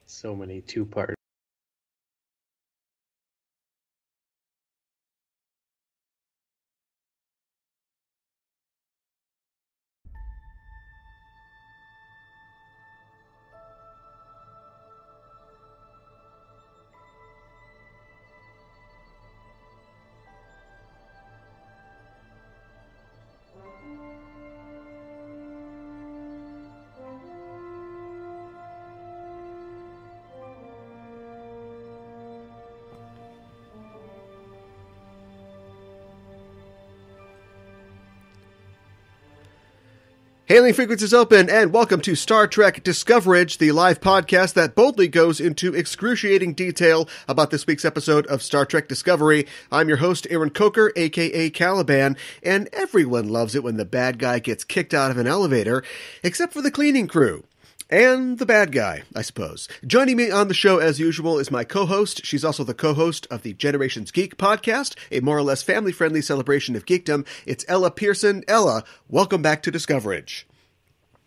So many two-part. Hailing frequencies open, and welcome to Star Trek Discoverage, the live podcast that boldly goes into excruciating detail about this week's episode of Star Trek Discovery. I'm your host, Aaron Coker, aka Caliban, and everyone loves it when the bad guy gets kicked out of an elevator, except for the cleaning crew. And the bad guy, I suppose. Joining me on the show, as usual, is my co-host. She's also the co-host of the Generations Geek podcast, a more or less family-friendly celebration of geekdom. It's Ella Pearson. Ella, welcome back to Discoverage.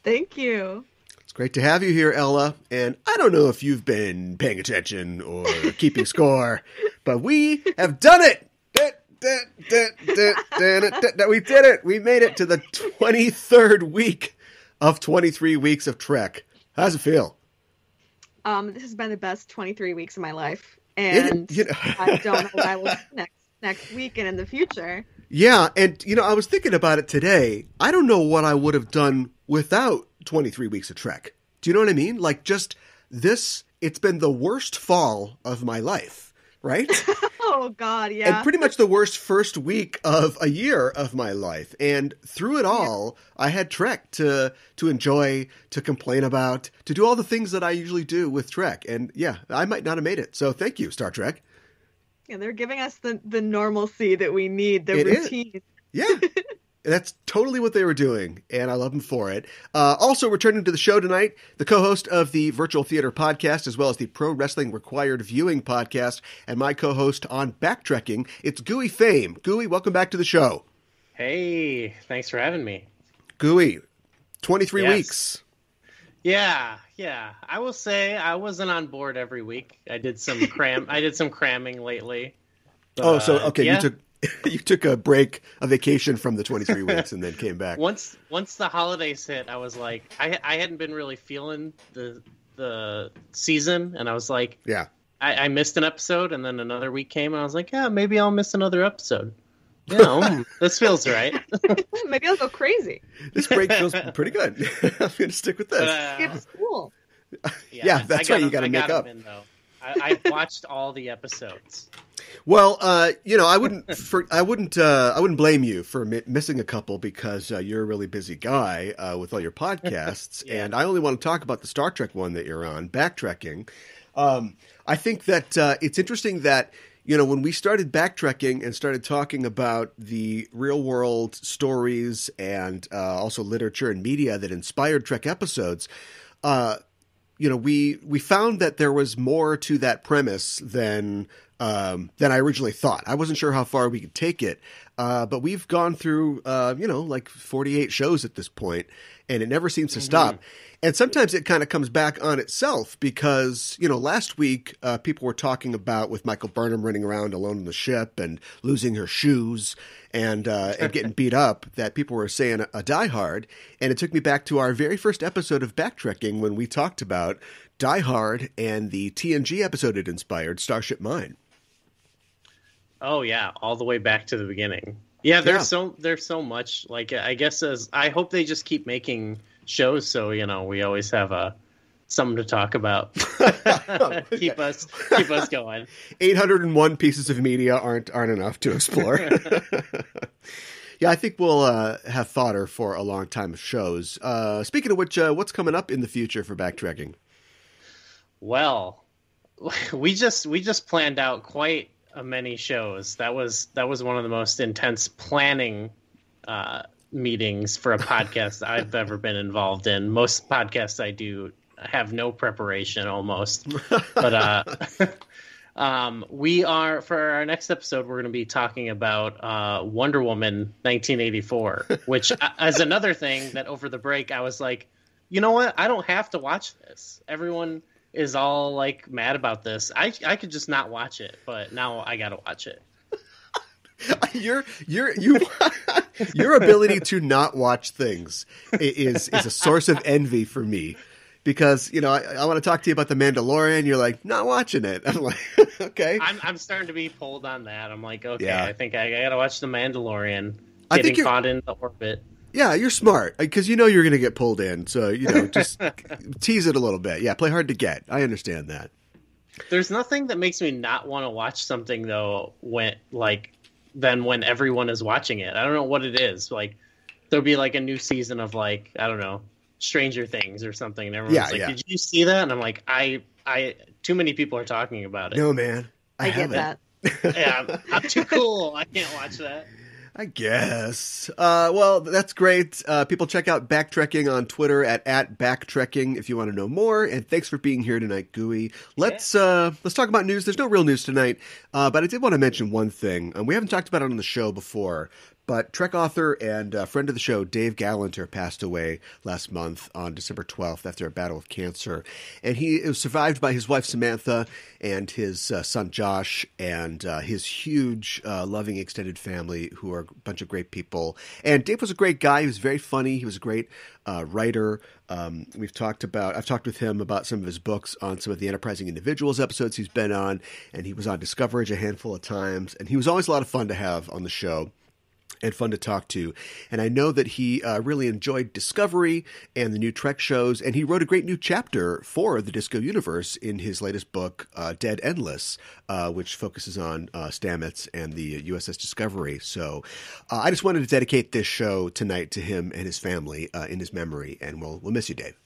Thank you. It's great to have you here, Ella. And I don't know if you've been paying attention or keeping score, but we have done it! We did it! We made it to the 23rd week of 23 weeks of Trek. How does it feel? This has been the best 23 weeks of my life, and I don't know what I will do next week and in the future. Yeah, and I was thinking about it today. I don't know what I would have done without 23 weeks of Trek. Do you know what I mean? Like, just this, it's been the worst fall of my life, right? Oh, God, yeah. And pretty much the worst first week of a year of my life. And through it all, I had Trek to enjoy, to complain about, to do all the things that I usually do with Trek. And yeah, I might not have made it. So thank you, Star Trek. Yeah, they're giving us the normalcy that we need, the routine. Yeah. That's totally what they were doing, and I love them for it. Also returning to the show tonight, the co-host of the Virtual Theater podcast, as well as the Pro Wrestling Required Viewing podcast, and my co-host on Backtrekking, it's Gooey Fame. Gooey, welcome back to the show. Hey, thanks for having me. Gooey, 23 weeks. Yeah. I will say I wasn't on board every week. I did some cramming lately. But, okay, yeah. You took a vacation from the 23 weeks and then came back. Once the holidays hit, I was like, I hadn't been really feeling the season, and I was like, yeah, I missed an episode, and then another week came, and I was like, yeah, maybe I'll miss another episode. This feels right. Maybe I'll go crazy. This break feels pretty good. I'm going to stick with this. Skip school. Yeah, that's right. You got to make up. I watched all the episodes. Well, I wouldn't blame you for missing a couple because you're a really busy guy with all your podcasts, yeah. And I only want to talk about the Star Trek one that you're on, Backtrekking. I think that it's interesting that when we started backtracking and started talking about the real world stories and also literature and media that inspired Trek episodes, we found that there was more to that premise than I originally thought. I wasn't sure how far we could take it, but we've gone through, like 48 shows at this point, and it never seems to stop. And sometimes it kind of comes back on itself because, last week people were talking about with Michael Burnham running around alone in the ship and losing her shoes and getting beat up, that people were saying a Die Hard. And it took me back to our very first episode of Backtrekking when we talked about Die Hard and the TNG episode it inspired, Starship Mine. Oh yeah, all the way back to the beginning. Yeah, there's so much. Like, I guess I hope they just keep making shows so we always have something to talk about. keep us going. 801 pieces of media aren't enough to explore. Yeah, I think we'll have fodder for a long time of shows. Speaking of which, what's coming up in the future for Backtracking? Well, we just planned out quite many shows. That was one of the most intense planning meetings for a podcast I've ever been involved in. Most podcasts I do have no preparation almost. But we are, for our next episode, we're going to be talking about Wonder Woman 1984, which as another thing that over the break I was like, you know what? I don't have to watch this. Everyone is all like mad about this. I could just not watch it, but now I gotta watch it. Your your ability to not watch things is a source of envy for me, because I want to talk to you about The Mandalorian. You're like, not watching it. I'm like, okay. I'm starting to be pulled on that. I'm like, okay, Yeah. I think I gotta watch The Mandalorian. I think Getting caught in the orbit. Yeah, you're smart, because you're going to get pulled in. So, just tease it a little bit. Yeah, play hard to get. I understand that. There's nothing that makes me not want to watch something, though, than when everyone is watching it. I don't know what it is. Like, there'll be, like, a new season of, like, I don't know, Stranger Things or something. And everyone's did you see that? And I'm like, too many people are talking about it. No, man. I get that. Yeah, I'm too cool. I can't watch that. I guess. Well, that's great. People check out Backtrekking on Twitter at Backtrekking if you want to know more. And thanks for being here tonight, Gooey. Let's talk about news. There's no real news tonight, but I did want to mention one thing. We haven't talked about it on the show before, but Trek author and friend of the show, Dave Gallanter, passed away last month on December 12th after a battle with cancer. And he was survived by his wife, Samantha, and his son, Josh, and his huge, loving extended family, who are a bunch of great people. And Dave was a great guy. He was very funny. He was a great writer. I've talked with him about some of his books on some of the Enterprising Individuals episodes he's been on, and he was on Discoverage a handful of times. And he was always a lot of fun to have on the show and fun to talk to. And I know that he really enjoyed Discovery and the new Trek shows, and he wrote a great new chapter for the Disco universe in his latest book, Dead Endless, which focuses on Stamets and the USS Discovery. So I just wanted to dedicate this show tonight to him and his family in his memory, and we'll miss you, Dave.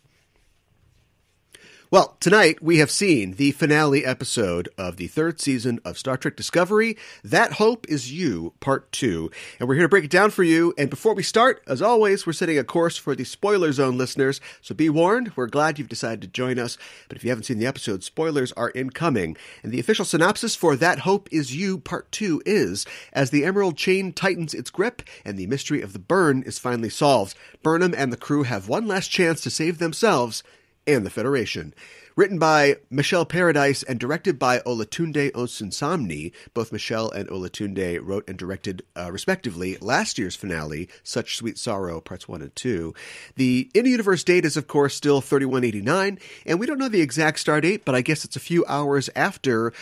Well, tonight we have seen the finale episode of the third season of Star Trek Discovery, That Hope Is You, Part 2. And we're here to break it down for you. And before we start, as always, we're setting a course for the Spoiler Zone listeners. So be warned, we're glad you've decided to join us. But if you haven't seen the episode, spoilers are incoming. And the official synopsis for That Hope Is You, Part 2 is, as the Emerald Chain tightens its grip and the mystery of the burn is finally solved, Burnham and the crew have one last chance to save themselves and the Federation. Written by Michelle Paradise and directed by Olatunde Osunsanmi, both Michelle and Olatunde wrote and directed, respectively, last year's finale, Such Sweet Sorrow, Parts 1 and 2. The in-universe date is, of course, still 3189, and we don't know the exact star date, but I guess it's a few hours after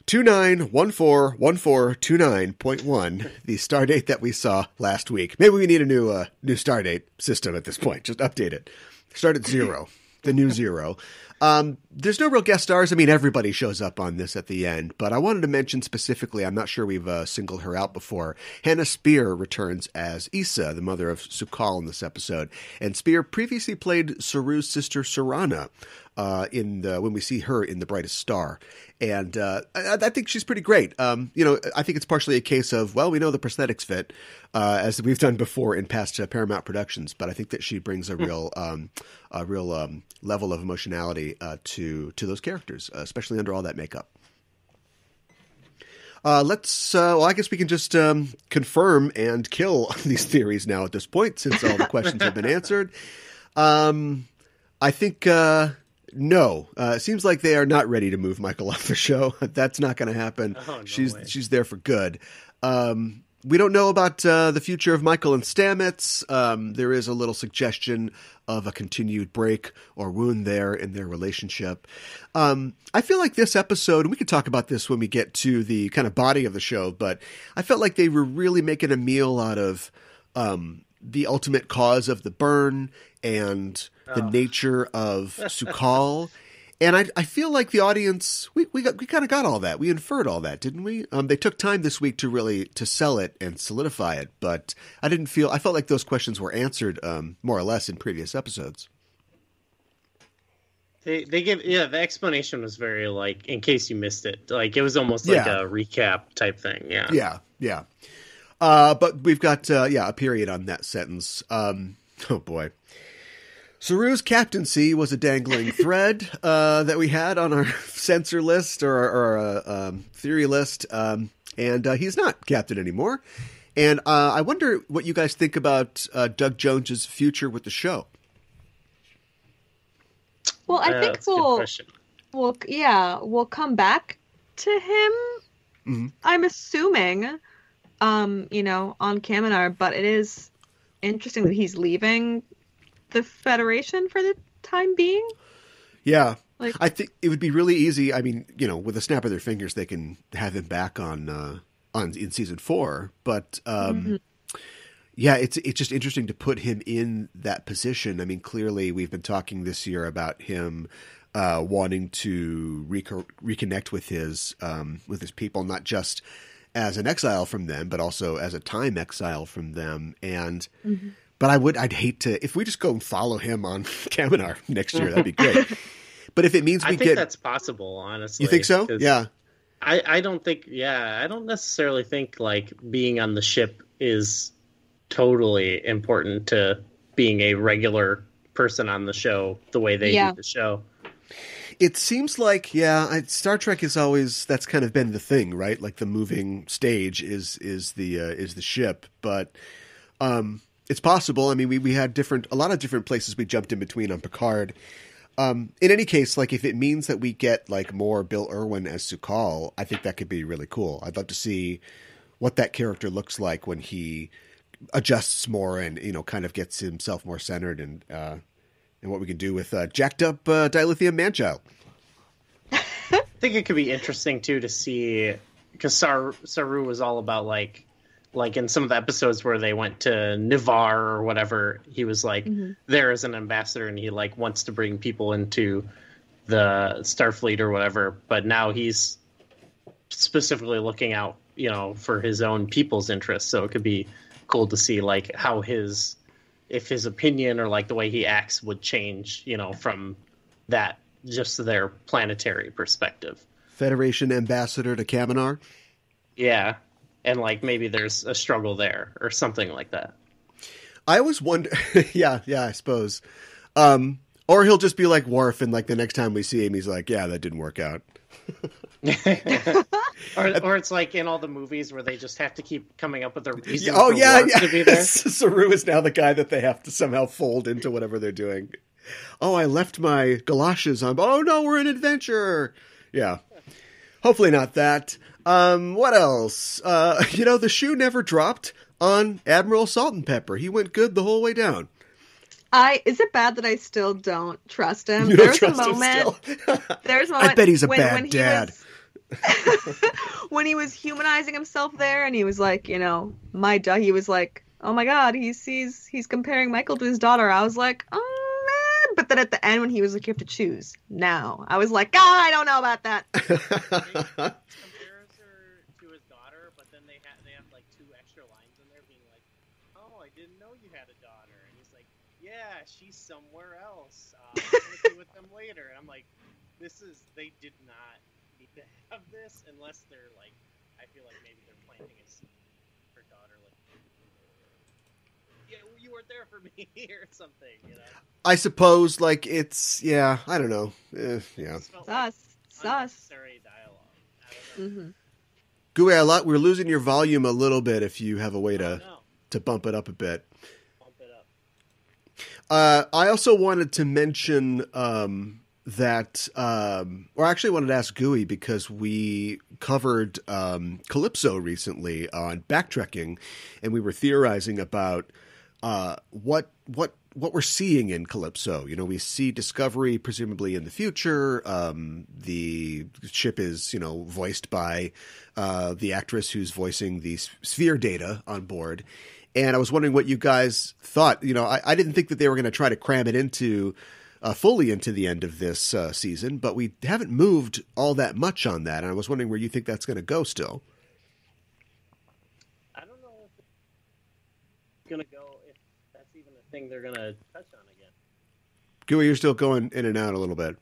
29141429.1, the star date that we saw last week. Maybe we need a new star date system at this point. Just update it. Start at 0. The new 0. There's no real guest stars. I mean, everybody shows up on this at the end, but I wanted to mention specifically, I'm not sure we've singled her out before, Hannah Spear returns as Issa, the mother of Sukal in this episode. And Spear previously played Saru's sister Sarana when we see her in The Brightest Star. And I think she's pretty great. I think it's partially a case of, well, we know the prosthetics fit, as we've done before in past Paramount productions, but I think that she brings a real level of emotionality to those characters, especially under all that makeup. I guess we can just confirm and kill these theories now at this point, since all the questions have been answered. I think... No, it seems like they are not ready to move Michael off the show. That's not going to happen. Oh, no She's there for good. We don't know about the future of Michael and Stamets. There is a little suggestion of a continued break or wound there in their relationship. I feel like this episode, and we could talk about this when we get to the kind of body of the show, but I felt like they were really making a meal out of the ultimate cause of the burn and the nature of Sukal. And I feel like the audience, we kind of got all that. We inferred all that, didn't we? They took time this week to sell it and solidify it, but I felt like those questions were answered more or less in previous episodes. The explanation was very, like, in case you missed it. Like, it was almost like a recap type thing. Yeah. Yeah. But we've got, a period on that sentence. Oh boy. Saru's captaincy was a dangling thread that we had on our censor list or our theory list, and he's not captain anymore. And I wonder what you guys think about Doug Jones's future with the show. Well, I think we'll come back to him. Mm-hmm. I'm assuming, on Kaminar, but it is interesting that he's leaving the Federation for the time being. Yeah. I think it would be really easy. I mean, with a snap of their fingers, they can have him back on in season 4. But yeah, it's just interesting to put him in that position. I mean, clearly we've been talking this year about him wanting to reconnect with his people, not just as an exile from them, but also as a time exile from them. And but I'd hate to, if we just go and follow him on Kaminar next year, that'd be great. But if it means I think that's possible, honestly. You think so? Yeah. I don't necessarily think like being on the ship is totally important to being a regular person on the show the way they do the show. It seems like, Star Trek is always, that's kind of been the thing, right? Like the moving stage is the ship, but it's possible. I mean, we had a lot of different places we jumped in between on Picard. In any case, like if it means that we get like more Bill Irwin as Su'Kal, I think that could be really cool. I'd love to see what that character looks like when he adjusts more and kind of gets himself more centered, and what we can do with jacked up dilithium manchild. I think it could be interesting too to see, because Saru was all about like in some of the episodes where they went to Nivar or whatever, he was like there as an ambassador, and he like wants to bring people into the Starfleet or whatever. But now he's specifically looking out, for his own people's interests. So it could be cool to see like how if his opinion or like the way he acts would change, from that, just their planetary perspective. Federation ambassador to Kaminar. Yeah. And like maybe there's a struggle there or something like that. I always wonder. yeah, I suppose. Or he'll just be like Worf, and like the next time we see him, he's like, "Yeah, that didn't work out." or it's like in all the movies where they just have to keep coming up with a reason. Oh for Worf to be there. Saru is now the guy that they have to somehow fold into whatever they're doing. Oh, I left my galoshes on. Oh no, we're an adventure. Yeah. Hopefully not that. What else? The shoe never dropped on Admiral Salt and Pepper. He went good the whole way down. Is it bad that I still don't trust him? There's a moment. I bet he's a bad dad. When he was humanizing himself there, and he was like, he was like, oh my god, he's comparing Michael to his daughter. I was like, oh man. But then at the end, when he was like, you have to choose now, I was like, I don't know about that. Yeah, she's somewhere else. I'm gonna be with them later. And I'm like, they did not need to have this unless they're like, I feel like maybe they're planting a seed for her daughter, like, yeah, you weren't there for me or something, I suppose, like, it's, I don't know. Yeah. Sus. Unnecessary dialogue. Gooey, we're losing your volume a little bit if you have a way to bump it up a bit. I also wanted to mention that, or actually wanted to ask Gooey, because we covered Calypso recently on Backtracking, and we were theorizing about what we're seeing in Calypso. We see Discovery presumably in the future. The ship is, voiced by the actress who's voicing the sphere data on board. And I was wondering what you guys thought. I didn't think that they were going to try to cram it into fully into the end of this season, but we haven't moved all that much on that. And I was wondering where you think that's going to go still. I don't know if it's going to go, if that's even a thing they're going to touch on again. Gooey, you're still going in and out a little bit.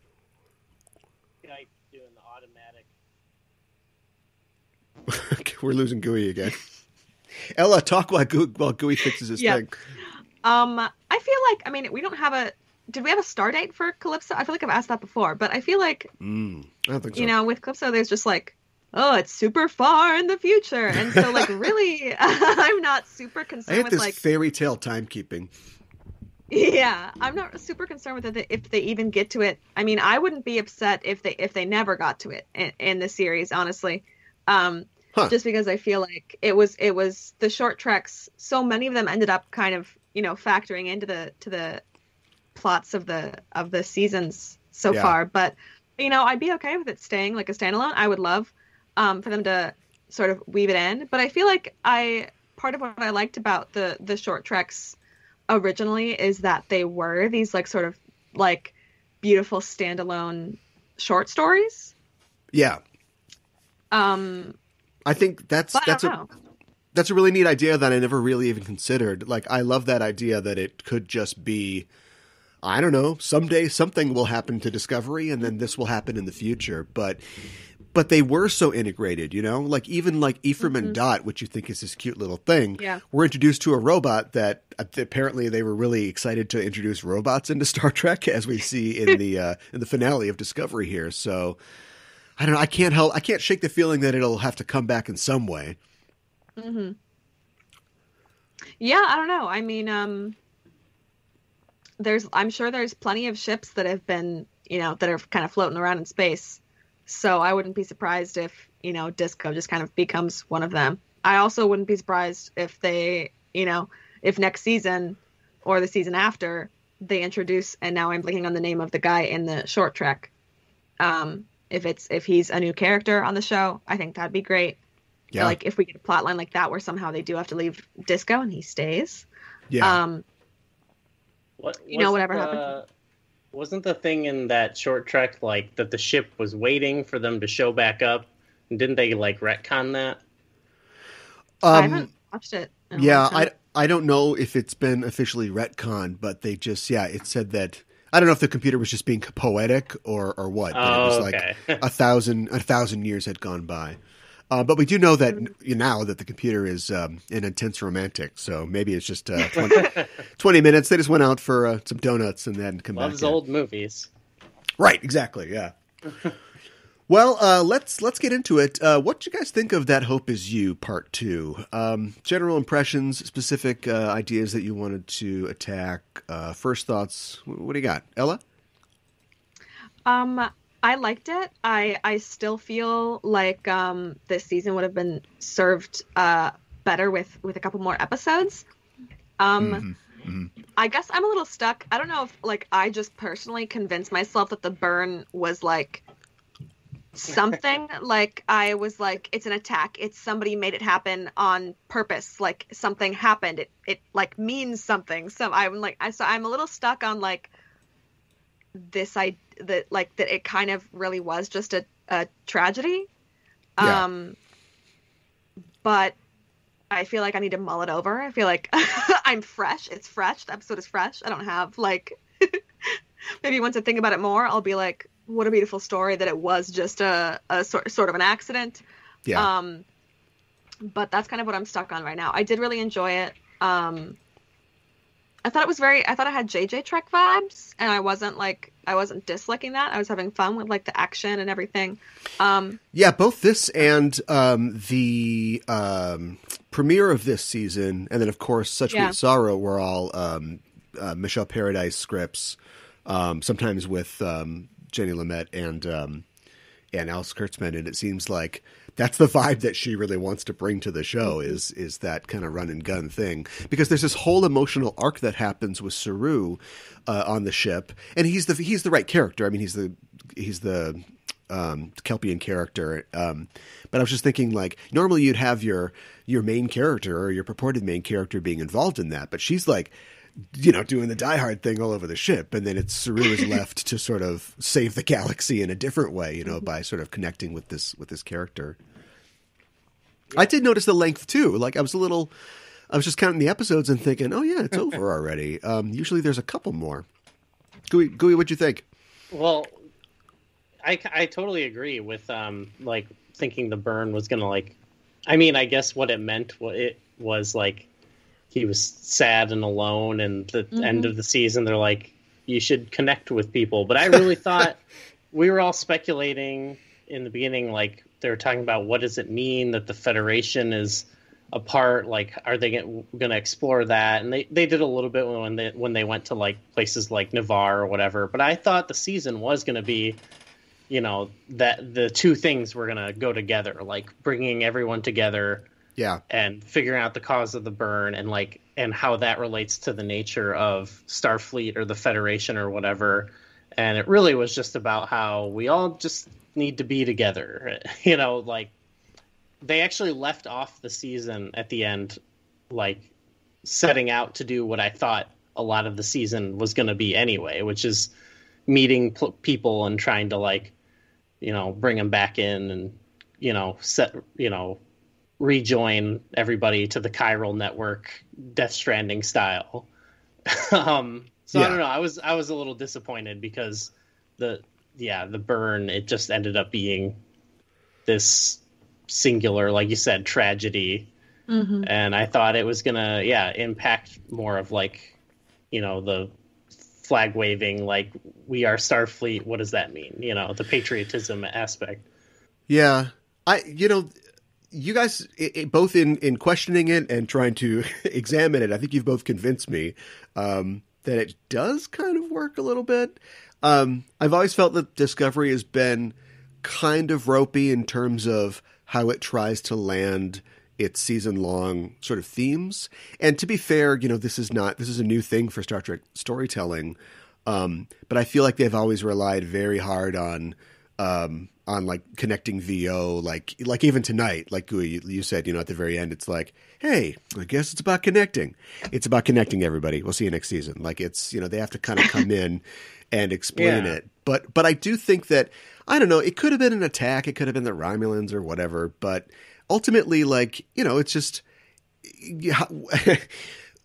Like doing the automatic. We're losing Gooey again. Ella, talk while Gooey fixes his thing. I feel like, we don't have did we have a star date for Calypso? I feel like I've asked that before, but I feel like, I don't think so. With Calypso, there's just like, oh, it's super far in the future. And so, like, really, I'm not super concerned I hate with, this like, fairy tale timekeeping. Yeah, I'm not super concerned with it if they even get to it. I mean, I wouldn't be upset if they never got to it in the series, honestly. Um, Huh. just because I feel like it was the short treks. So many of them ended up kind of factoring into the plots of the seasons so Yeah. far. But I'd be okay with it staying like a standalone. I would love for them to sort of weave it in. But I feel like I part of what I liked about the short treks originally is that they were these like sort of like beautiful standalone short stories. Yeah. I think But I don't know. that's a really neat idea that I never really even considered. Like, I love that idea that it could just be, I don't know, someday something will happen to Discovery and then this will happen in the future. But they were so integrated, like even like Ephraim and Dot, which you think is this cute little thing, Yeah. were introduced to a robot that apparently they were really excited to introduce robots into Star Trek, as we see in the finale of Discovery here. So I don't know. I can't shake the feeling that it'll have to come back in some way. hmm Yeah, I don't know. I mean, I'm sure there's plenty of ships that have been, that are kind of floating around in space. So I wouldn't be surprised if, Disco just kind of becomes one of them. I also wouldn't be surprised if they, if next season or the season after they introduce, and now I'm blanking on the name of the guy in the short trek. If he's a new character on the show, I think that'd be great. Yeah. Like if we get a plot line like that where somehow they do have to leave Disco and he stays. Yeah. Whatever happened. Wasn't the thing in that short trek like that the ship was waiting for them to show back up? And didn't they like retcon that? I haven't watched it. in a Yeah, long time. I don't know if it's been officially retconned, but they just, it said that, I don't know if the computer was just being poetic or what, but it was okay. like a thousand years had gone by. But we do know that now that the computer is an intense romantic, so maybe it's just 20 minutes. They just went out for some donuts and then come Loves back in. old movies. Right, exactly, yeah. Well, let's get into it. What do you guys think of That Hope Is You, Part 2? General impressions, specific ideas that you wanted to attack, first thoughts. What do you got? Ella? I liked it. I still feel like this season would have been served better with a couple more episodes. I guess I'm a little stuck. I don't know if like I just personally convinced myself that the burn was like something. Like I was like, it's an attack. It's somebody made it happen on purpose. Like something happened. It like means something. So I'm like, so I'm a little stuck on like this that it kind of really was just a tragedy. Yeah. But I feel like I need to mull it over. I feel like I'm fresh. It's fresh. The episode is fresh. I don't have like maybe once I think about it more, I'll be like, what a beautiful story that it was just a sort of an accident. Yeah. But that's kind of what I'm stuck on right now. I did really enjoy it. I thought it had JJ Trek vibes, and I wasn't disliking that. I was having fun with like the action and everything. Yeah, both this and the premiere of this season, and then of course Such Sweet Sorrow were all Michelle Paradise scripts, sometimes with Jenny Lumet and Alice Kurtzman, and it seems like that's the vibe that she really wants to bring to the show is that kind of run and gun thing, because there's this whole emotional arc that happens with Saru on the ship, and he's the right character. I mean, he's the Kelpian character. But I was just thinking, like, normally you'd have your main character or your purported main character being involved in that, but she's like, doing the Die Hard thing all over the ship, and then Saru is left to sort of save the galaxy in a different way, by sort of connecting with this character. I did notice the length too. Like I was just counting the episodes and thinking, oh yeah, it's over already. Usually there's a couple more. Gooey, what'd you think? Well, I totally agree with like thinking the burn was gonna like. I mean, I guess what it meant it was like he was sad and alone, and the end of the season they're like, you should connect with people. But I really thought we were all speculating in the beginning, like they were talking about what does it mean that the Federation is apart. Like, are they going to explore that? And they did a little bit when they went to like places like Navarre or whatever. But I thought the season was going to be, that the two things were going to go together, like bringing everyone together, and figuring out the cause of the burn, and how that relates to the nature of Starfleet or the Federation or whatever. And it really was just about how we all just need to be together, like. They actually left off the season at the end, like setting out to do what I thought a lot of the season was going to be anyway, which is meeting people and trying to bring them back in and, rejoin everybody to the chiral network, Death Stranding style. I don't know. I was a little disappointed because the burn, it just ended up being this singular, like you said, tragedy. And I thought it was gonna impact more of the flag waving, like, we are Starfleet, what does that mean, the patriotism aspect. You guys, both in questioning it and trying to examine it, I think you've both convinced me that it does kind of work a little bit. I've always felt that Discovery has been kind of ropey in terms of how it tries to land its season-long sort of themes. And to be fair, this is a new thing for Star Trek storytelling. But I feel like they've always relied very hard on like connecting VO, like even tonight, like you said, at the very end, it's like, hey, I guess it's about connecting. It's about connecting everybody. We'll see you next season. Like, it's, they have to kind of come in and explain it. But I do think that, I don't know, it could have been an attack. It could have been the Romulans or whatever. But ultimately, it's just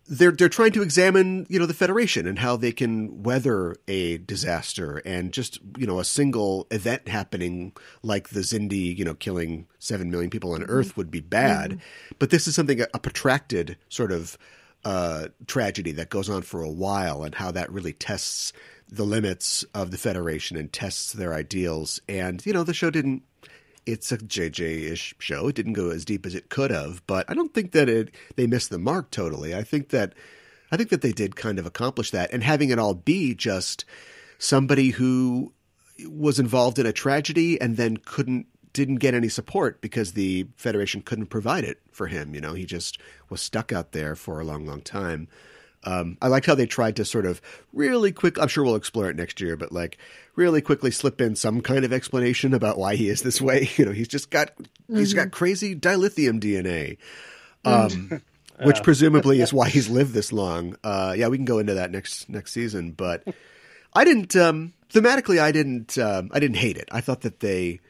they're trying to examine, the Federation and how they can weather a disaster, and just, a single event happening like the Xindi, killing 7 million people on Earth would be bad. But this is something, a protracted sort of tragedy that goes on for a while, and how that really tests the limits of the Federation and tests their ideals. And, the show it's a JJ-ish show. It didn't go as deep as it could have, but I don't think that they missed the mark totally. I think that they did kind of accomplish that. And having it all be just somebody who was involved in a tragedy and then didn't get any support because the Federation couldn't provide it for him. He just was stuck out there for a long, long time. I liked how they tried to sort of really quick, I'm sure we'll explore it next year, but really quickly slip in some kind of explanation about why he is this way. He's got crazy dilithium DNA, which presumably is why he's lived this long. We can go into that next season, but I didn't, thematically, I didn't hate it. I thought that they,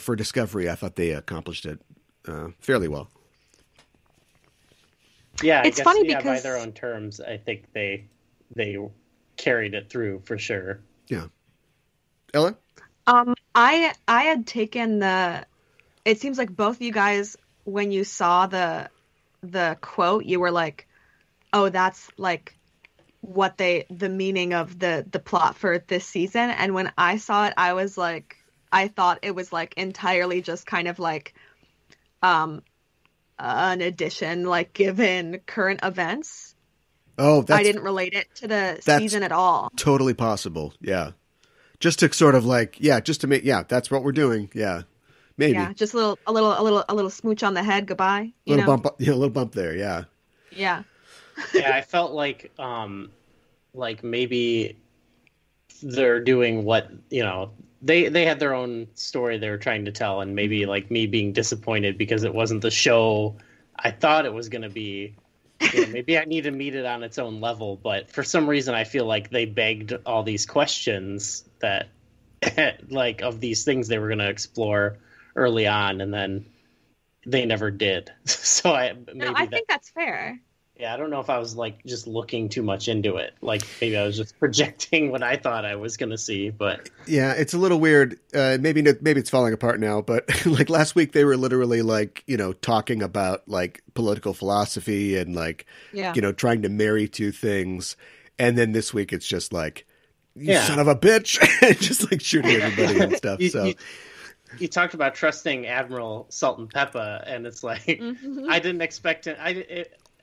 for Discovery, I thought they accomplished it, fairly well. Yeah, it's funny because by their own terms, I think they carried it through for sure. Yeah, Ellen. I had taken it seems like both of you guys, when you saw the quote, you were like, oh, that's like what the meaning of the plot for this season. And when I saw it, I was like, I thought it was like entirely just kind of like an addition, like given current events. Oh, I didn't relate it to the season at all. Totally possible. Yeah. Just to sort of just to make, that's what we're doing. Yeah. Maybe. Yeah. Just a little smooch on the head. Goodbye. A little bump there. Yeah. Yeah. Yeah. I felt like maybe they're doing what, they had their own story they were trying to tell, and maybe like me being disappointed because it wasn't the show I thought it was going to be. Maybe I need to meet it on its own level, but for some reason I feel like they begged all these questions that of these things they were going to explore early on, and then they never did. So I think that's fair. Yeah, I don't know if I was just looking too much into it. Maybe I was just projecting what I thought I was going to see, but yeah, it's a little weird. Maybe it's falling apart now, but last week they were literally talking about political philosophy and trying to marry two things, and then this week it's just you son of a bitch, just shooting everybody and stuff. you talked about trusting Admiral Salt and Peppa, and it's like Mhm. I didn't expect him. I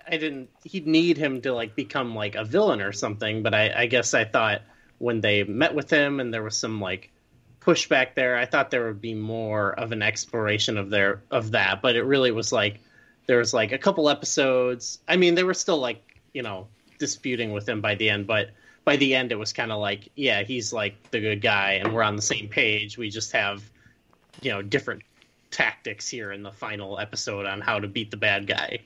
didn't. He'd need him to like become like a villain or something. But I guess I thought when they met with him and there was some like pushback there, I thought there would be more of an exploration of that. But it really was like there was like a couple episodes. I mean, they were still like disputing with him by the end, but by the end it was kind of like, yeah, he's like the good guy, and we're on the same page. We just have different tactics here in the final episode on how to beat the bad guy.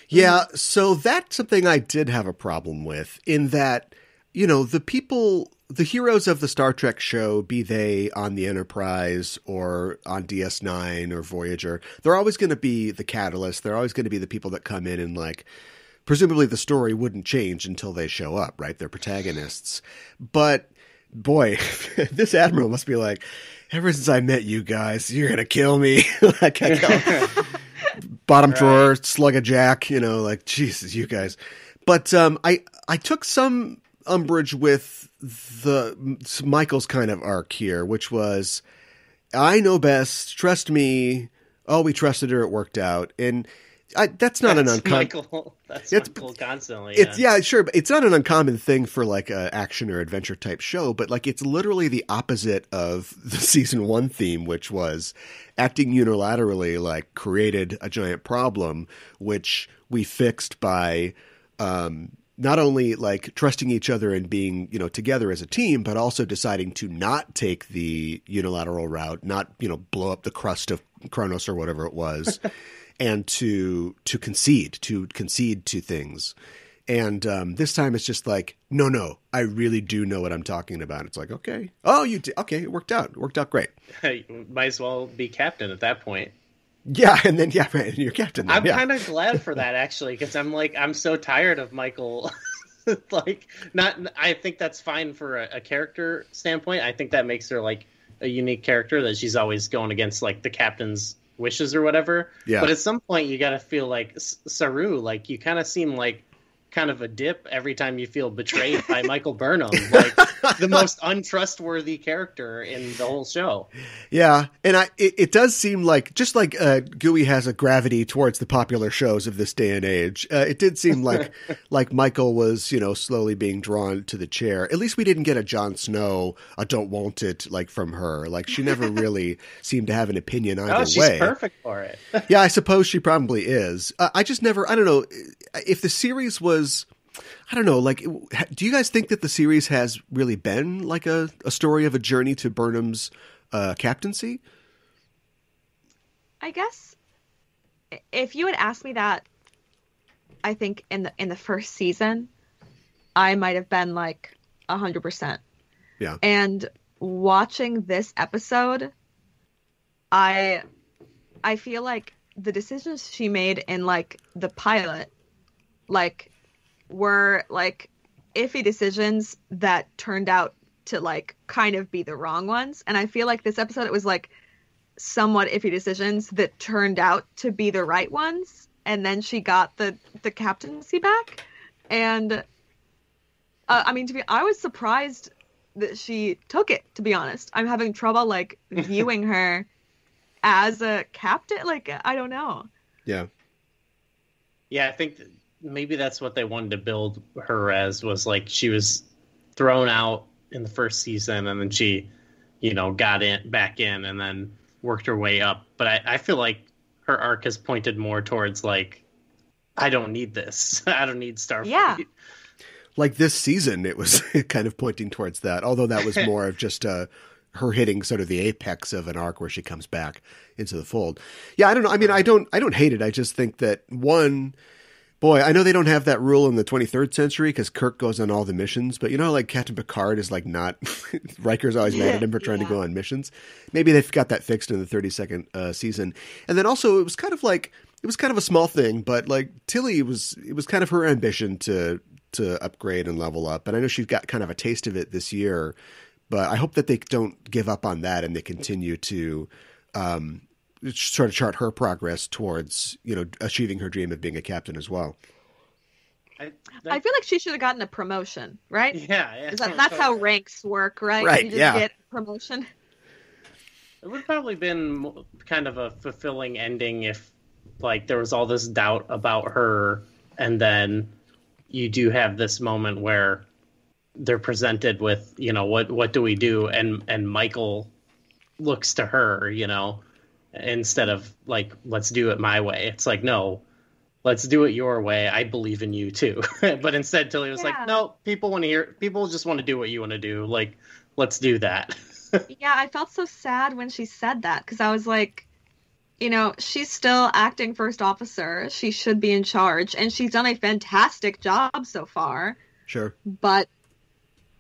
Yeah, so that's something I did have a problem with, in that the heroes of the Star Trek show, be they on the Enterprise or on DS9 or Voyager, they're always going to be the catalyst. They're always going to be the people that come in and like, presumably the story wouldn't change until they show up, right? They're protagonists. But boy, this Admiral must be like, ever since I met you guys, you're going to kill me. Like, bottom drawer, slug of Jack, like, Jesus, you guys. But I took some umbrage with Michael's kind of arc here, which was, I know best, trust me. Oh, we trusted her, it worked out. And that's not an uncommon. That's Michael constantly. Sure, but it's not an uncommon thing for like a action or adventure type show. But like, it's literally the opposite of the season 1 theme, which was acting unilaterally, like created a giant problem, which we fixed by not only like trusting each other and being together as a team, but also deciding to not take the unilateral route, not blow up the crust of Kronos or whatever it was. And to concede to things. And this time it's just like, no, I really do know what I'm talking about. It's like, okay. Oh, you did. Okay, it worked out. It worked out great. You might as well be captain at that point. Yeah, and then, right, you're captain then, I'm kind of glad for that, actually, because I'm so tired of Michael. I think that's fine for a character standpoint. I think that makes her, like, a unique character, that she's always going against, like, the captain's wishes or whatever. Yeah. But at some point you got to feel like Saru, like you kind of seem like kind of a dip every time you feel betrayed by Michael Burnham, like the most untrustworthy character in the whole show. Yeah, and it does seem like, just like GUI has a gravity towards the popular shows of this day and age, it did seem like Michael was, slowly being drawn to the chair. At least we didn't get a Jon Snow, a don't want it, like from her. Like, she never really seemed to have an opinion either way. She's perfect for it. Yeah, I suppose she probably is. I just never, I don't know, if the series was, I don't know, like, do you guys think that the series has really been like a story of a journey to Burnham's captaincy? I guess if you had asked me that, I think in the first season, I might have been like 100%. Yeah. And watching this episode, I feel like the decisions she made in like the pilot, like, were like iffy decisions that turned out to like kind of be the wrong ones. And I feel like this episode, it was like somewhat iffy decisions that turned out to be the right ones. And then she got the captaincy back. And I was surprised that she took it, to be honest. I'm having trouble like viewing her as a captain. Like, I don't know. Yeah. Yeah, I think maybe that's what they wanted to build her as, was like she was thrown out in the first season and then she, got back in and then worked her way up. But I feel like her arc has pointed more towards like, I don't need this. I don't need Starfleet. Yeah. Like this season, it was kind of pointing towards that, although that was more of just her hitting sort of the apex of an arc where she comes back into the fold. Yeah, I don't know. I mean, I don't hate it. I just think that boy, I know they don't have that rule in the 23rd century because Kirk goes on all the missions, but like Captain Picard is like not, Riker's always mad at him for trying to go on missions. Maybe they've got that fixed in the 32nd season. And then also it was kind of a small thing, but like Tilly it was kind of her ambition to upgrade and level up. And I know she's got kind of a taste of it this year, but I hope that they don't give up on that and they continue to, sort of chart her progress towards, achieving her dream of being a captain as well. I feel like she should have gotten a promotion, right? Yeah. That's how ranks work, right? Right, you just get promotion. It would have probably been kind of a fulfilling ending if, like, there was all this doubt about her, and then you do have this moment where they're presented with, what do we do? And Michael looks to her, instead of like, let's do it my way. It's like, no, let's do it your way. I believe in you too. But instead Tilly was like, no, people just want to do what you want to do. Like, let's do that. Yeah, I felt so sad when she said that, because I was like, she's still acting first officer. She should be in charge, and she's done a fantastic job so far. Sure. But,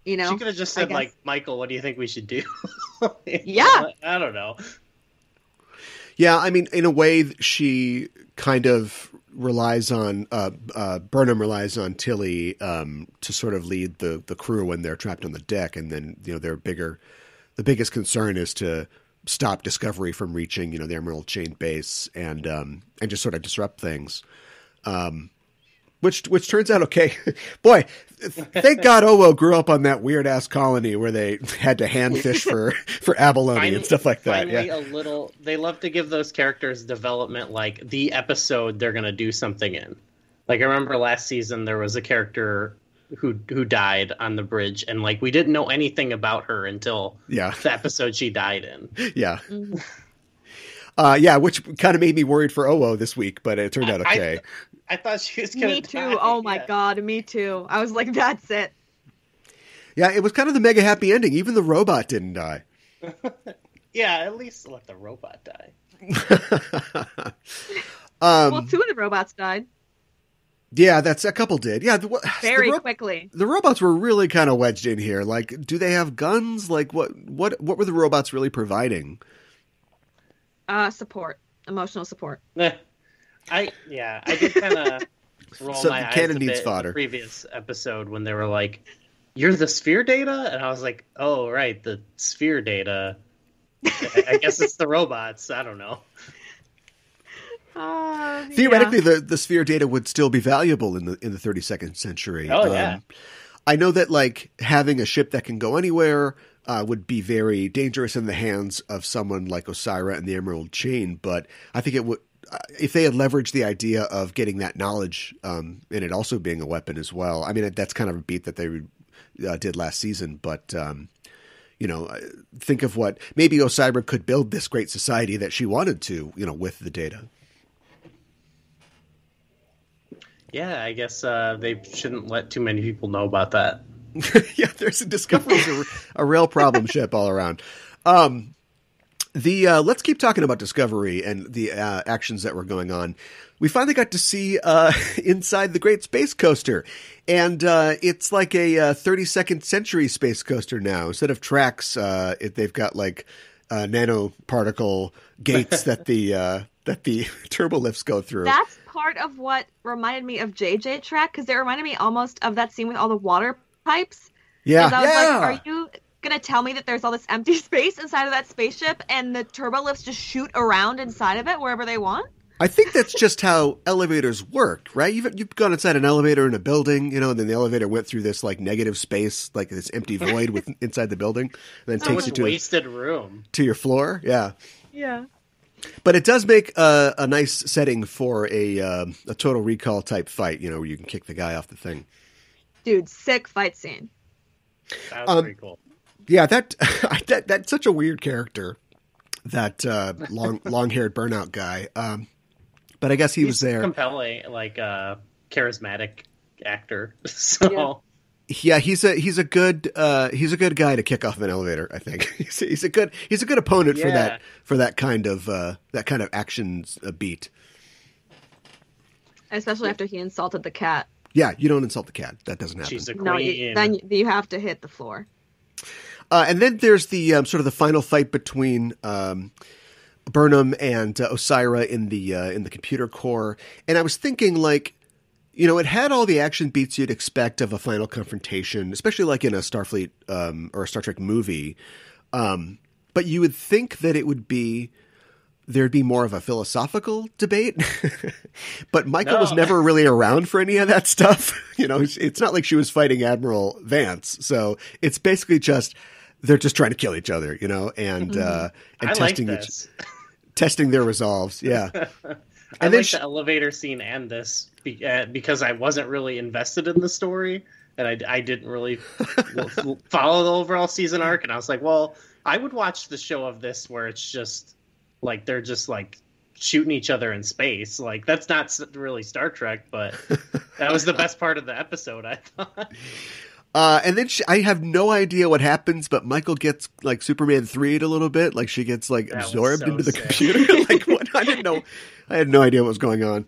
she could have just said, like, Michael, what do you think we should do? Yeah. I don't know. Yeah, I mean, in a way, she kind of relies on Burnham relies on Tilly to sort of lead the crew when they're trapped on the deck, and then the biggest concern is to stop Discovery from reaching the Emerald Chain base and just sort of disrupt things, which turns out okay. Boy, thank God Owo grew up on that weird ass colony where they had to hand fish for abalone and stuff like that. Finally, they love to give those characters development, like the episode they're going to do something in. Like, I remember last season there was a character who died on the bridge, and like, we didn't know anything about her until the episode she died in. Yeah. Mm-hmm. Which kind of made me worried for Owo this week, but it turned out okay. I thought she was going to Me too. Oh my God, me too. I was like, that's it. Yeah, it was kind of the mega happy ending. Even the robot didn't die. Yeah, at least let the robot die. Well, 2 of the robots died. Yeah, a couple did. Yeah, very quickly. The robots were really kind of wedged in here. Like, do they have guns? Like, what were the robots really providing? Support, emotional support. I did kind of roll my eyes cannon a needs bit fodder. In the previous episode when they were like, "You're the sphere data," and I was like, "Oh, right, the sphere data." I guess it's the robots. I don't know. Theoretically, the sphere data would still be valuable in the 32nd century. Oh yeah. I know that like having a ship that can go anywhere would be very dangerous in the hands of someone like Osira and the Emerald Chain, but I think it would, if they had leveraged the idea of getting that knowledge and it also being a weapon as well. I mean, that's kind of a beat that they did last season, but think of what maybe Osira could build this great society that she wanted to, with the data. Yeah, I guess they shouldn't let too many people know about that. Yeah, there's a Discovery, a real problem ship all around. Let's keep talking about Discovery and the actions that were going on. We finally got to see inside the Great Space Coaster, and it's like a 32nd century space coaster now. Instead of tracks, they've got like nanoparticle gates that the turbolifts go through. That's part of what reminded me of JJ Track, because it reminded me almost of that scene with all the water pipes. Yeah, I was like, are you gonna tell me that there's all this empty space inside of that spaceship and the turbolifts just shoot around inside of it wherever they want? I think that's just how elevators work, right? You've gone inside an elevator in a building, and then the elevator went through this like negative space, like this empty void inside the building, and then takes you to wasted room to your floor. Yeah. Yeah. But it does make a nice setting for a Total Recall type fight, where you can kick the guy off the thing. Dude, sick fight scene. That was pretty cool. Yeah, that's such a weird character, that long-haired burnout guy. But I guess he's was there. Compelling, like charismatic actor. So yeah, he's a good guy to kick off an elevator. I think he's a good opponent for that kind of action beat. Especially after he insulted the cat. Yeah, you don't insult the cat. That doesn't happen. She's a queen. No, then you have to hit the floor. And then there's the sort of the final fight between Burnham and Osira in the computer core. And I was thinking, like, it had all the action beats you'd expect of a final confrontation, especially like in a Starfleet or a Star Trek movie. But you would think that there'd be more of a philosophical debate. But Michael was never really around for any of that stuff. It's not like she was fighting Admiral Vance. So it's basically just they're just trying to kill each other, you know, and I testing like this. testing their resolves. Yeah. I like the elevator scene and this because I wasn't really invested in the story, and I didn't really follow the overall season arc, and I was like, well, I would watch the show of this where it's just like they're just like shooting each other in space. Like, that's not really Star Trek, but that was the best part of the episode, I thought. And then I have no idea what happens, but Michael gets like Superman 3'd a little bit. Like she gets like That absorbed was so into the sick. computer. Like what? I didn't know. I had no idea what was going on.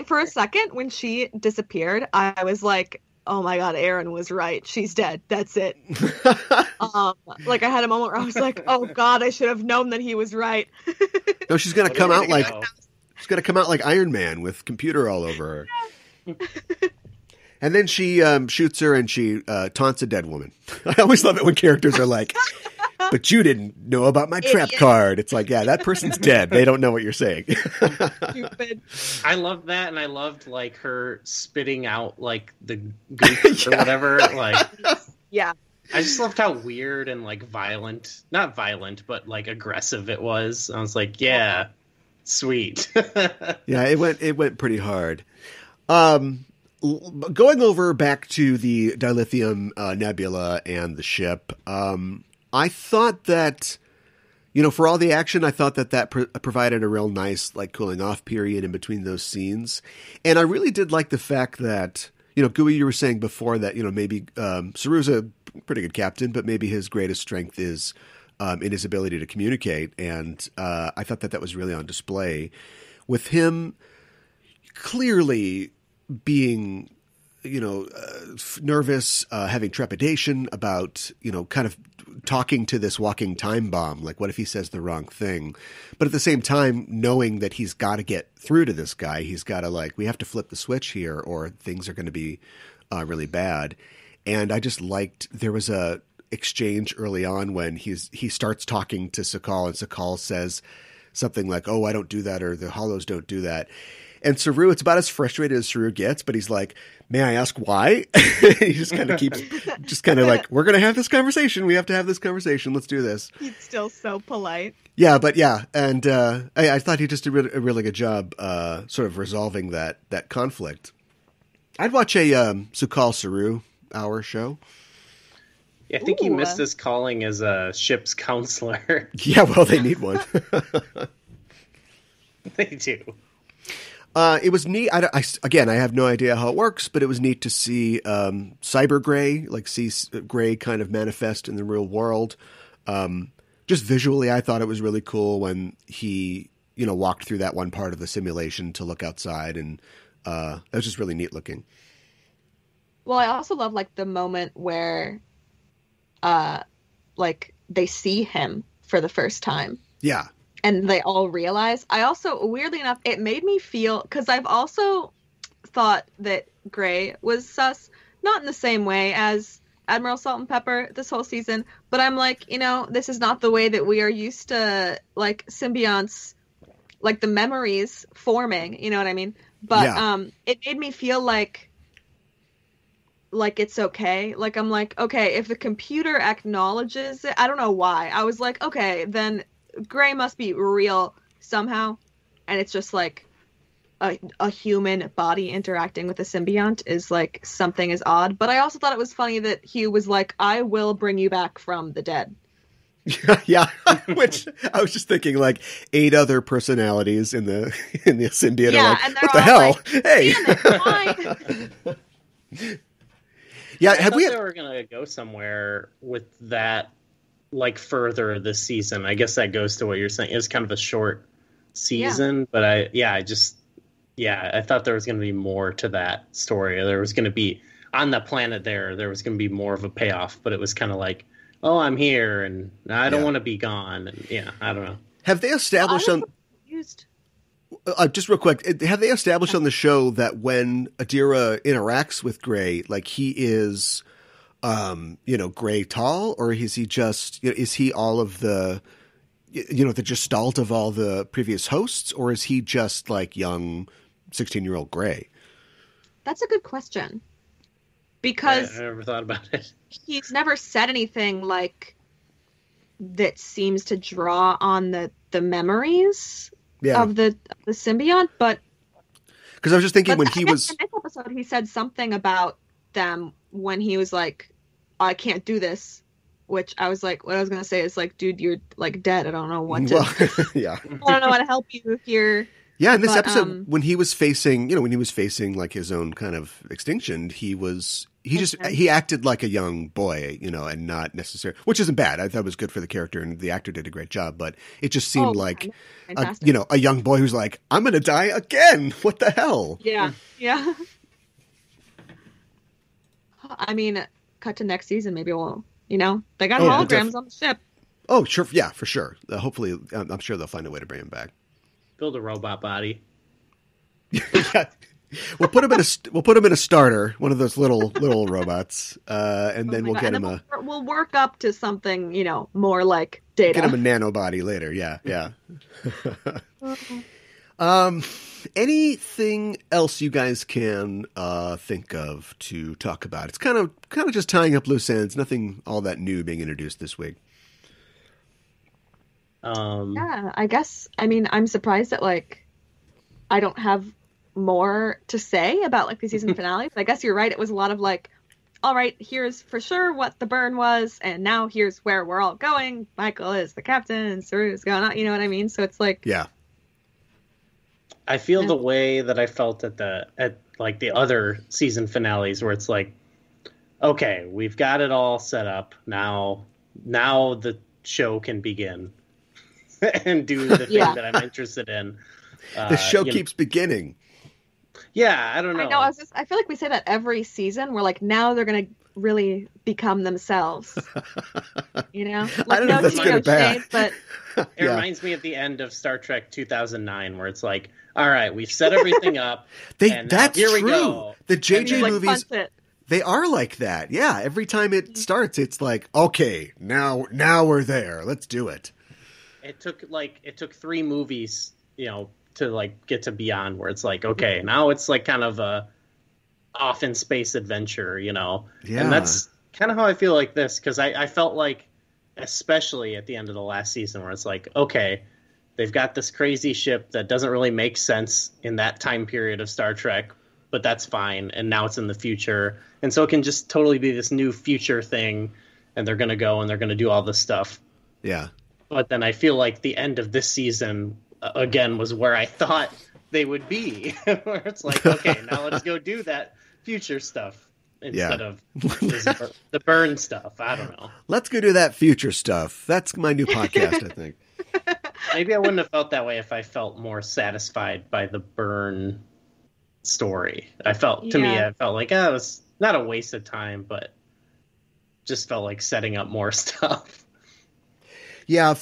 For a second, when she disappeared, I was like, oh my God, Aaron was right. She's dead. That's it. Like I had a moment where I was like, oh God, I should have known that he was right. No, she's gonna come out like go. she's gonna come out like Iron Man with computer all over her. And then she shoots her and she taunts a dead woman. I always love it when characters are like, but you didn't know about my trap card. It's like, yeah, that person's dead. They don't know what you're saying. Stupid. I loved that, and I loved like her spitting out like the goop or whatever. Like, Yeah. I just loved how weird and like violent, not violent, but like aggressive it was. I was like, yeah, sweet. Yeah, it went pretty hard. Going over back to the dilithium nebula and the ship, I thought that, you know, for all the action, I thought that provided a real nice like cooling off period in between those scenes. And I really did like the fact that, you know, Gooey, you were saying before that, you know, maybe Saru's a pretty good captain, but maybe his greatest strength is in his ability to communicate. And I thought that was really on display with him clearly being, you know, nervous, having trepidation about, you know, kind of talking to this walking time bomb. Like, what if he says the wrong thing? But at the same time, knowing that he's got to get through to this guy, he's got to like, we have to flip the switch here or things are going to be really bad. And I just liked, there was a exchange early on when he starts talking to Sakal and Sakal says something like, oh, I don't do that, or the Hollows don't do that. And Saru, it's about as frustrated as Saru gets, but he's like, may I ask why? He just kind of keeps, just kind of like, we're going to have this conversation. We have to have this conversation. Let's do this. He's still so polite. Yeah, but yeah. And I thought he just did a really good job sort of resolving that conflict. I'd watch a Sukal Saru hour show. Yeah, I think he missed his calling as a ship's counselor. Yeah, well, they need one. They do. It was neat. Again, I have no idea how it works, but it was neat to see Cyber Gray, like see Gray kind of manifest in the real world. Just visually, I thought it was really cool when he, you know, walked through that one part of the simulation to look outside, and that was just really neat looking. Well, I also love like the moment where, like they see him for the first time. Yeah. And they all realize. I also, weirdly enough, it made me feel, because I've also thought that Gray was sus, not in the same way as Admiral Salt and Pepper this whole season, but I'm like, you know, this is not the way that we are used to, like, symbionts, like the memories forming, you know what I mean? But yeah. It made me feel like it's okay. Like, I'm like, okay, if the computer acknowledges it, I don't know why. I was like, okay, then Gray must be real somehow, and it's just like a human body interacting with a symbiont is like something is odd. But I also thought it was funny that Hugh was like, I will bring you back from the dead. Yeah, which I was just thinking, like 8 other personalities in the symbiote are like, and what the hell? Like, hey, yeah, I thought they were gonna go somewhere with that, like further this season. I guess that goes to what you're saying. It's kind of a short season, but I thought there was going to be more to that story. There was going to be on the planet there was going to be more of a payoff, but it was kind of like, oh, I'm here and I don't want to be gone. And yeah, I don't know. Have they established just real quick, have they established on the show that when Adira interacts with Gray, like he is, you know, Gray tall, or is he just, you know, is he all of the, you know, the gestalt of all the previous hosts, or is he just like young 16-year-old Gray? That's a good question. Because I never thought about it. he's never said anything like that seems to draw on the memories of the symbiont, but because I was just thinking when he was in this episode, he said something about them when he was like, I can't do this, which I was like, what I was gonna say is like, dude, you're like dead. I don't know what to. Well, yeah. I don't know how to help you here. Yeah, in this episode, when he was facing, like his own kind of extinction, he acted like a young boy, and not necessarily, which isn't bad. I thought it was good for the character, and the actor did a great job. But it just seemed like, a young boy who's like, I'm going to die again. What the hell? Yeah, yeah. I mean, cut to next season. Maybe we'll, they got holograms on the ship. Oh, sure. Yeah, for sure. Hopefully, I'm sure they'll find a way to bring him back. Build a robot body. Yeah. We'll put him in a starter, one of those little robots, and then we'll get him we'll work up to something, more like Data. Get him a nano body later. Yeah, yeah. Anything else you guys can think of to talk about? It's kind of just tying up loose ends. Nothing all that new being introduced this week. Yeah, I guess. I mean, I'm surprised that I don't have more to say about the season finale. But I guess you're right. It was a lot of all right, here's for sure what the burn was, and now here's where we're all going. Michael is the captain, and Saru's going on. You know what I mean? So it's yeah. I feel the way that I felt at the other season finales, where it's like, okay, we've got it all set up now. Now the show can begin and do the thing that I'm interested in. The show keeps beginning. Yeah, I don't know. I know. I feel like we say that every season. We're like, now they're going to really become themselves. I don't know if that's good or bad. But it reminds me of the end of Star Trek 2009, where it's like, all right, we've set everything up. That's here true. We go. The JJ movies, they are like that. Yeah, every time it starts, it's like, okay, now we're there. Let's do it. It took 3 movies, to get to Beyond, where it's like, okay, now it's kind of a off in space adventure, Yeah. And that's kind of how I feel like this, because I felt like, especially at the end of the last season, where it's like, okay, they've got this crazy ship that doesn't really make sense in that time period of Star Trek, but that's fine. And now it's in the future. And so it can just totally be this new future thing, and they're going to go and they're going to do all this stuff. Yeah. But then I feel like the end of this season, again, was where I thought they would be. Where it's like, okay, now let's go do that future stuff instead of the burn stuff. I don't know. Let's go do that future stuff. That's my new podcast, I think. Maybe I wouldn't have felt that way if I felt more satisfied by the burn story. I felt like it was not a waste of time, but just felt like setting up more stuff. Yeah,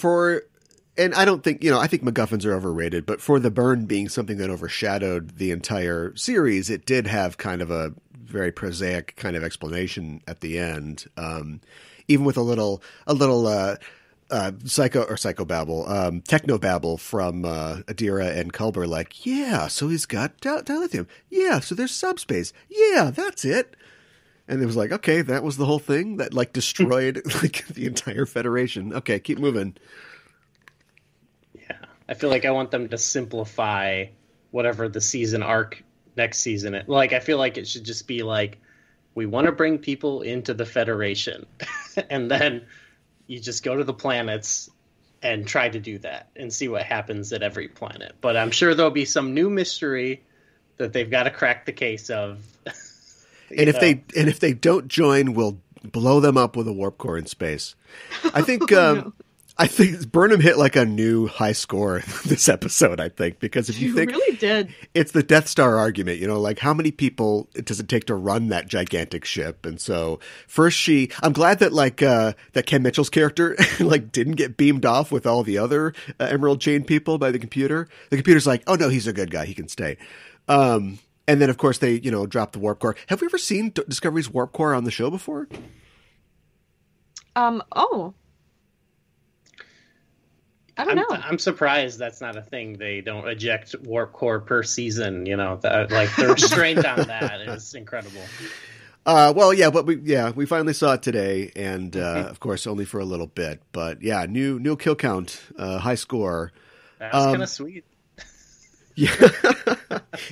and I don't think, I think MacGuffins are overrated, but for the burn being something that overshadowed the entire series, it did have kind of a very prosaic kind of explanation at the end. Even with a little technobabble from Adira and Culber, like, yeah, so he's got dilithium. Yeah, so there's subspace. Yeah, that's it. And it was like, okay, that was the whole thing that destroyed the entire Federation. Okay, keep moving. Yeah, I feel like I want them to simplify whatever the season arc next season. I feel like it should just be we want to bring people into the Federation, and then you just go to the planets and try to do that and see what happens at every planet. But I'm sure there'll be some new mystery that they've got to crack the case of. And if they don't join, we'll blow them up with a warp core in space. I think I think Burnham hit a new high score this episode, I think, because if you think really did, it's the Death Star argument, how many people does it take to run that gigantic ship? And so first I'm glad that that Ken Mitchell's character didn't get beamed off with all the other Emerald Chain people by the computer. The computer's like, oh no, he's a good guy. He can stay. And then, of course, they, drop the warp core. Have we ever seen Discovery's warp core on the show before? Oh. I don't know. I'm surprised that's not a thing. They don't eject warp core per season. The restraint on that is incredible. Well, yeah, but we finally saw it today, and of course only for a little bit. But yeah, new kill count, high score. That was kind of sweet. Yeah,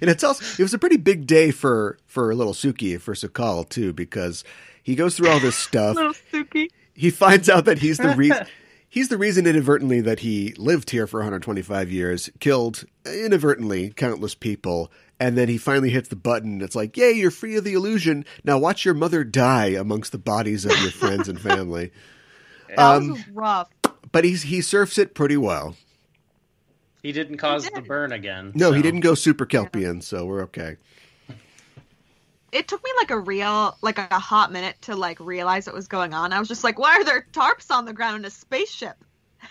and it was a pretty big day for little Suki, for Sukal too, because he goes through all this stuff. Little Suki. He finds out that he's the reason. He's the reason inadvertently that he lived here for 125 years, killed inadvertently countless people, and then he finally hits the button. It's like, yay, you're free of the illusion. Now watch your mother die amongst the bodies of your friends and family. That was rough. But he surfs it pretty well. He didn't cause the burn again. No, he didn't go super Kelpian, so we're okay. It took me a hot minute to realize what was going on. I was just like, why are there tarps on the ground in a spaceship?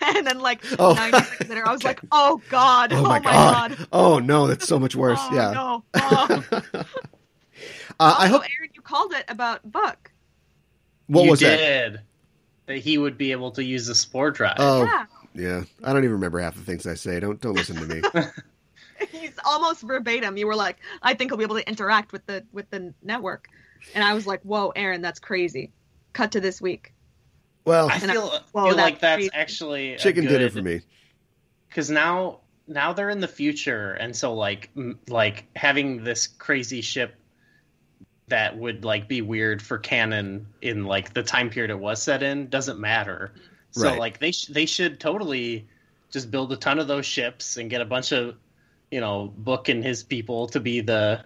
And then 90 seconds later, I was like, oh God, oh my God. Oh no, that's so much worse. Oh, yeah. No. Oh. I hope, Aaron, you called it about Buck. What was that? Did. That he would be able to use the spore drive. Oh, yeah. I don't even remember half the things I say. Don't listen to me. He's almost verbatim. You were like, I think he'll be able to interact with the network. And I was like, whoa, Aaron, that's crazy. Cut to this week. Well, I feel like that's crazy. Actually chicken dinner for me. Because now they're in the future, and so like having this crazy ship that would be weird for canon in the time period it was set in doesn't matter. So right. they should totally just build a ton of those ships and get a bunch of Book and his people to be the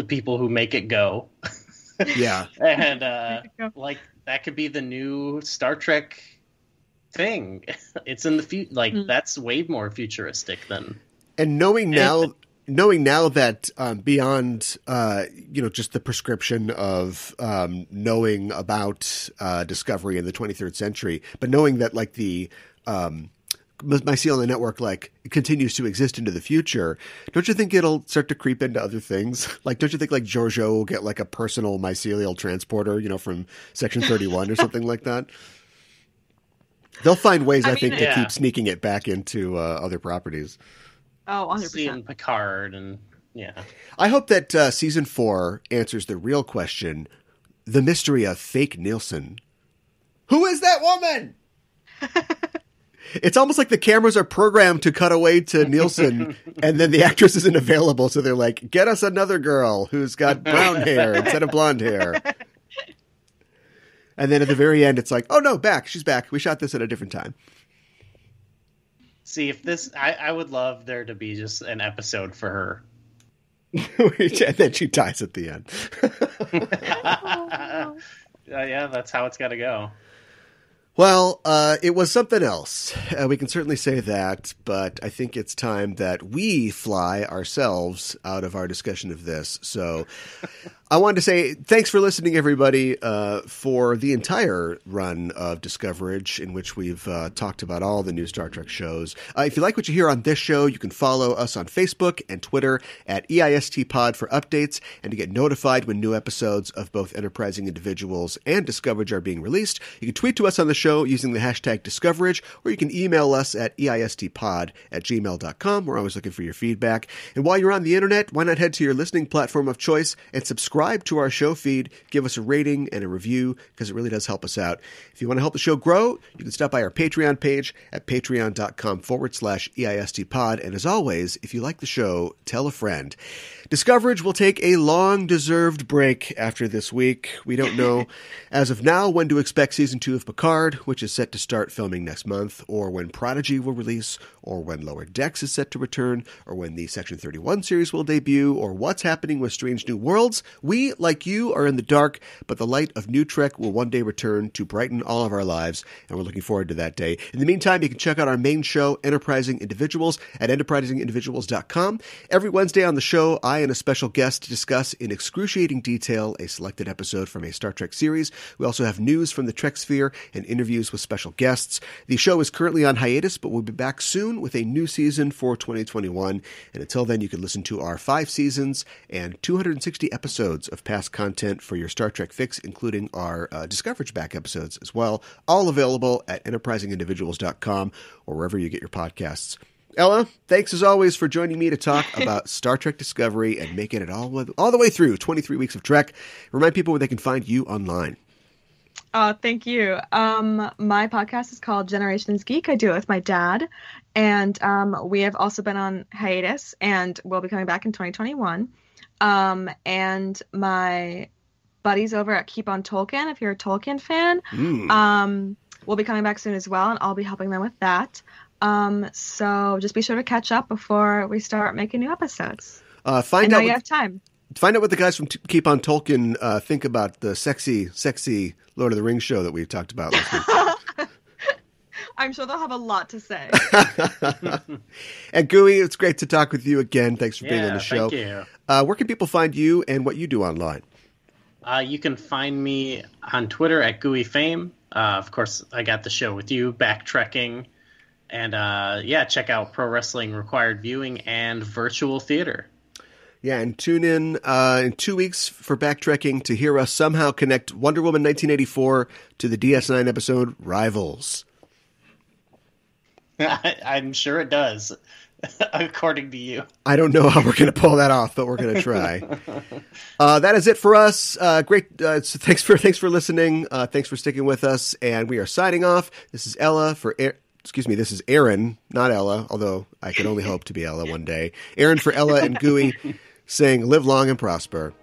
people who make it go. Yeah. And that could be the new Star Trek thing. It's in the future. That's way more futuristic than. And knowing now that beyond just the prescription of knowing about Discovery in the 23rd century, but knowing that the mycelial network continues to exist into the future, don't you think it'll start to creep into other things? Don't you think Giorgio will get a personal mycelial transporter, from Section 31 or something like that? They'll find ways, I think, to keep sneaking it back into other properties. Oh, 100%. Seeing Picard and I hope that season 4 answers the real question: the mystery of fake Nielsen. Who is that woman? It's almost like the cameras are programmed to cut away to Nielsen, and then the actress isn't available, so they're like, get us another girl who's got brown hair instead of blonde hair. And then at the very end, it's like, oh no, she's back. We shot this at a different time. See, if this, I would love there to be just an episode for her. And then she dies at the end. Yeah, that's how it's got to go. Well, it was something else. We can certainly say that, but I think it's time that we fly ourselves out of our discussion of this. So I wanted to say thanks for listening, everybody, for the entire run of Discoverage, in which we've talked about all the new Star Trek shows. If you like what you hear on this show, you can follow us on Facebook and Twitter at EISTPod for updates and to get notified when new episodes of both Enterprising Individuals and Discoverage are being released. You can tweet to us on the show using the hashtag Discoverage, or you can email us at eistpod@gmail.com. We're always looking for your feedback. And while you're on the internet, why not head to your listening platform of choice and subscribe to our show feed. Give us a rating and a review, because it really does help us out. If you want to help the show grow, you can stop by our Patreon page at patreon.com/EISTpod. And as always, if you like the show, tell a friend. Discoverage will take a long-deserved break after this week. We don't know, as of now, when to expect Season 2 of Picard, which is set to start filming next month, or when Prodigy will release, or when Lower Decks is set to return, or when the Section 31 series will debut, or what's happening with Strange New Worlds. We, like you, are in the dark, but the light of new Trek will one day return to brighten all of our lives, and we're looking forward to that day. In the meantime, you can check out our main show, Enterprising Individuals, at enterprisingindividuals.com. Every Wednesday on the show, I and a special guest discuss in excruciating detail a selected episode from a Star Trek series. We also have news from the Trek sphere and interviews with special guests. The show is currently on hiatus, but we'll be back soon with a new season for 2021. And until then, you can listen to our 5 seasons and 260 episodes of past content for your Star Trek fix, including our Discoverage back episodes as well, all available at enterprisingindividuals.com or wherever you get your podcasts. Ella, thanks as always for joining me to talk about Star Trek Discovery and making it all the way through 23 weeks of Trek. Remind people where they can find you online. Thank you. My podcast is called Generations Geek. I do it with my dad. And we have also been on hiatus and we'll be coming back in 2021. And my buddies over at Keep on Tolkien, if you're a Tolkien fan, will be coming back soon as well. And I'll be helping them with that. So just be sure to catch up before we start making new episodes. You have time. Find out what the guys from Keep on Tolkien think about the sexy Lord of the Rings show that we talked about last week. I'm sure they'll have a lot to say. And Gooey, it's great to talk with you again. Thanks for being on the show. Thank you. Where can people find you and what you do online? You can find me on Twitter at GooeyFame. Of course, I got the show with you, Backtrekking. And check out Pro Wrestling Required Viewing and Virtual Theater. Yeah, and tune in 2 weeks for Backtrekking to hear us somehow connect Wonder Woman 1984 to the DS9 episode Rivals. I'm sure it does, according to you. I don't know how we're going to pull that off, but we're going to try. That is it for us. Great. So thanks for listening. Thanks for sticking with us, and we are signing off. This is Ella for this is Aaron, not Ella, although I can only hope to be Ella one day. Aaron for Ella and Gooey saying live long and prosper.